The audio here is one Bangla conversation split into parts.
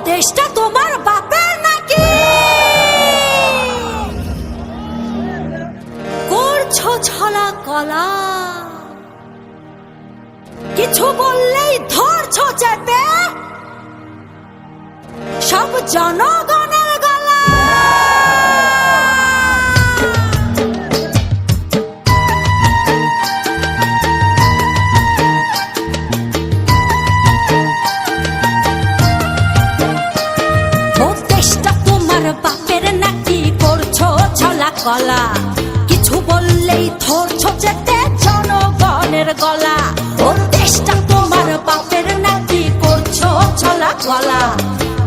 দেশটা তোমার বাপের নাকি? করছো ছলা কলা, কিছু বললেই ধরছো চেপে সব জনগণের গলা। ও দেশটা তোমার বাপের নাকি? করছো ছলা কলা, কিছু বললেই ধরছো চেপে জনগণের গলা। ও দেশটা তোমার বাপের নাকি? করছো ছলা কলা,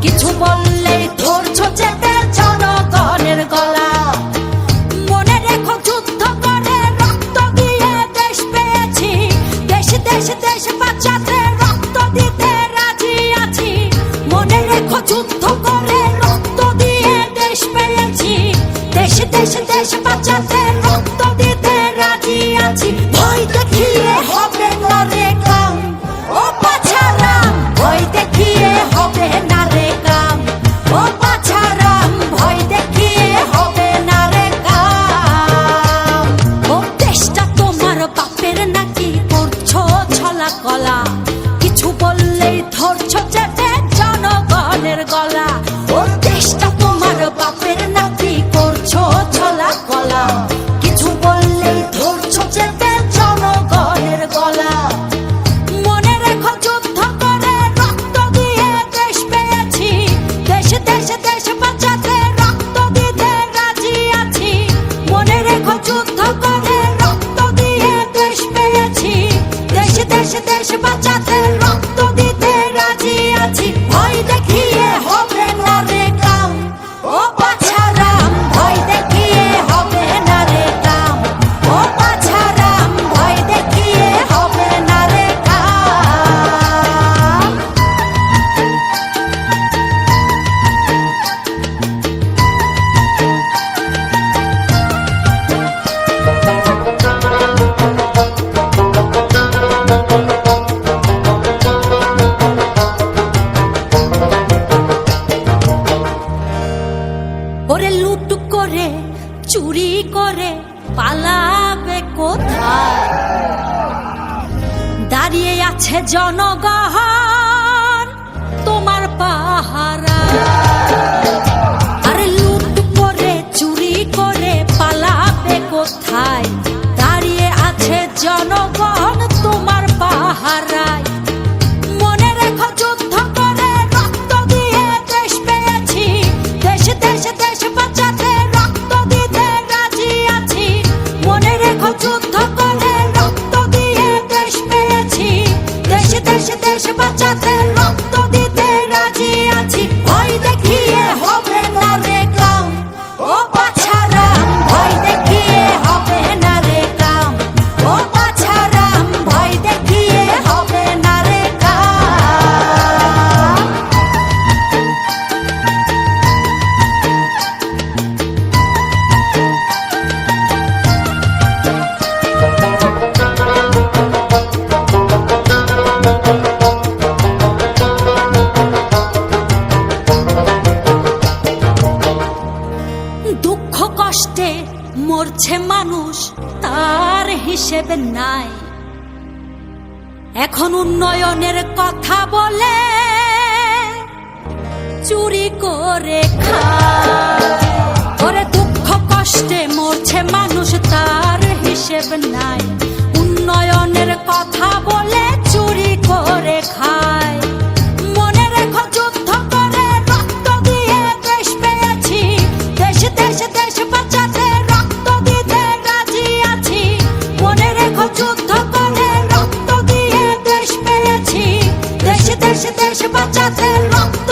কিছু বললেই ধরছো চেপে জনগণের গলা। মনে রেখো যুদ্ধ করে রক্ত দিয়ে দেশ পেয়েছি, দেশ দেশ দেশ বাঁচাতে রক্ত দিতে রাজি আছি। মনে রেখো যুদ্ধ করে রক্ত দিয়ে দেশ পেয়েছি, দেশ দেশ দেশ বাঁচাতে রক্ত দিতে রাজি আছি। ভয় দেখিয়ে হবে না রে কাম, ও পাছারাম, ভয় দেখিয়ে হবে না রে কাম, ও পাছারাম, ভয় দেখিয়ে হবে না রে কাম। ও দেশটা তোমার বাপের নাকি? করছো ছলা কলা, কিছু বললেই ধরছো চেপে জনগণের গলা। ও দেশটা তোমার বাপের নাকি? করছো ছলা কলা, কিছু বললেই ধরছো চেপে জনগণের গলা। মনে রেখো যুদ্ধ করে রক্ত দিয়ে দেশ পেয়েছি, দেশ দেশ দেশ বাঁচাতে রক্ত দিতে রাজি আছি। মনে রেখো যুদ্ধ করে রক্ত দিয়ে দেশ পেয়েছি, দেশ দেশ দেশ বাঁচাতে রক্ত দিতে রাজি আছি। ভয় দেখিয়ে হবে না রে কাম, ও পাছারাম, ভয় দেখিয়ে হবে না রে কাম, ও পাছারাম, ভয় দেখিয়ে হবে না রে কাম। ওরে লুট করে চুরি করে পালাবে কোথায়? দাঁড়িয়ে আছে জনগণ তোমার পাহারা। আরে লুট করে চুরি করে পালাবে কোথায়? দাঁড়িয়ে আছে জনগণ তোমার পাহারায়। মনে রেখো যুদ্ধ করে রক্ত দিয়ে দেশ পেয়েছি, দেশ দেশ দেশ বাঁচাতে রক্ত দিতে রাজি আছি। মনে রেখো যুদ্ধ করে রক্ত দিয়ে দেশ পেয়েছি, দেশ দেশ দেশ বাঁচাতে রক্ত দিতে রাজি আছি। ভয় দেখিয়ে হবে না রে কাম, ও পাছারাম, ভয় দেখিয়ে হবে না রে কাম, ও পাছারাম, ভয় দেখিয়ে হবে না রে কাম। দুঃখ কষ্টে মরছে মানুষ, তার হিসেব নাই। এখন উন্নয়নের কথা বলে চুরি করে খায়। ওরে দুঃখ কষ্টে মরছে মানুষ, তার হিসেব নাই। উন্নয়নের কথা বলে চুরি করে খায়। মনে রেখো যুদ্ধ করে রক্ত দিয়ে দেশ পেয়েছি, দেশ দেশ দেশ বাঁচাতে রক্ত দিতে রাজি আছি। মনে রেখো যুদ্ধ করে রক্ত দিয়ে দেশ পেয়েছি, দেশ দেশ দেশ বাঁচাতে রক্ত